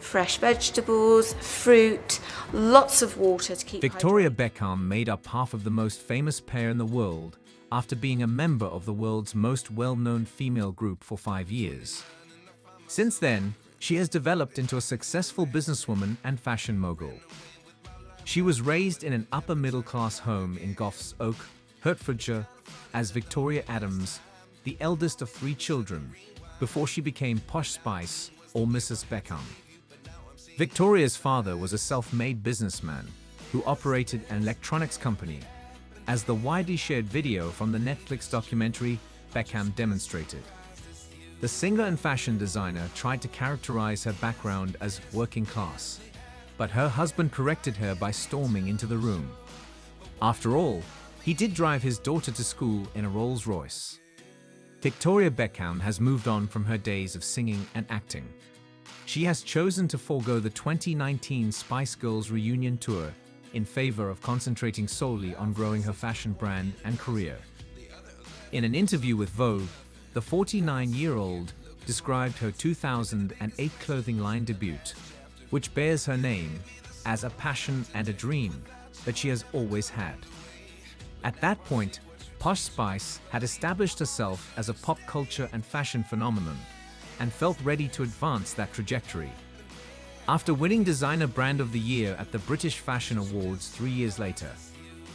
fresh vegetables, fruit, lots of water to keep Victoria hydrated. Beckham made up half of the most famous pair in the world after being a member of the world's most well-known female group for 5 years. Since then, she has developed into a successful businesswoman and fashion mogul. She was raised in an upper-middle-class home in Goffs Oak, Hertfordshire, as Victoria Adams, the eldest of 3 children, before she became Posh Spice or Mrs. Beckham. Victoria's father was a self-made businessman who operated an electronics company, as the widely shared video from the Netflix documentary Beckham demonstrated. The singer and fashion designer tried to characterize her background as working class, but her husband corrected her by storming into the room. After all, he did drive his daughter to school in a Rolls-Royce. Victoria Beckham has moved on from her days of singing and acting. She has chosen to forego the 2019 Spice Girls reunion tour in favor of concentrating solely on growing her fashion brand and career. In an interview with Vogue, the 49-year-old described her 2008 clothing line debut, which bears her name, as a passion and a dream that she has always had. At that point, Posh Spice had established herself as a pop culture and fashion phenomenon and felt ready to advance that trajectory. After winning Designer Brand of the Year at the British Fashion Awards 3 years later,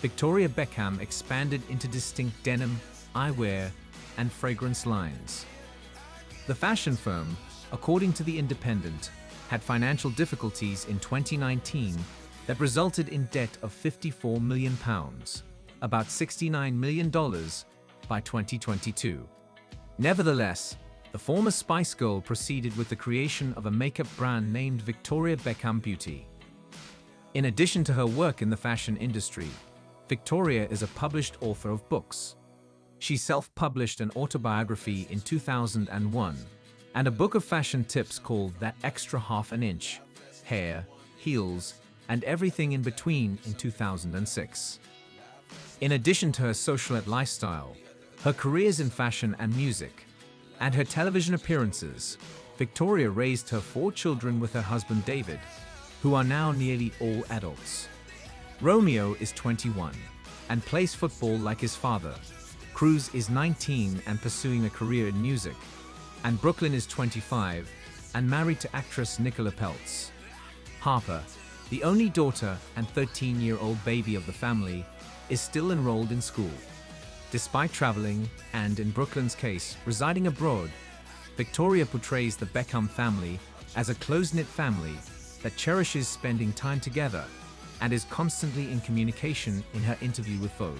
Victoria Beckham expanded into distinct denim, eyewear, and fragrance lines. The fashion firm, according to The Independent, had financial difficulties in 2019 that resulted in debt of £54 million, about $69 million, by 2022. Nevertheless, the former Spice Girl proceeded with the creation of a makeup brand named Victoria Beckham Beauty. In addition to her work in the fashion industry, Victoria is a published author of books. She self-published an autobiography in 2001 and a book of fashion tips called That Extra Half an Inch, Hair, Heels, and Everything in Between in 2006. In addition to her socialite lifestyle, her careers in fashion and music, and her television appearances, Victoria raised her 4 children with her husband David, who are now nearly all adults. Romeo is 21 and plays football like his father. Cruz is 19 and pursuing a career in music, and Brooklyn is 25 and married to actress Nicola Peltz. Harper, the only daughter and 13-year-old baby of the family, is still enrolled in school. Despite traveling and, in Brooklyn's case, residing abroad, Victoria portrays the Beckham family as a close-knit family that cherishes spending time together and is constantly in communication in her interview with Vogue.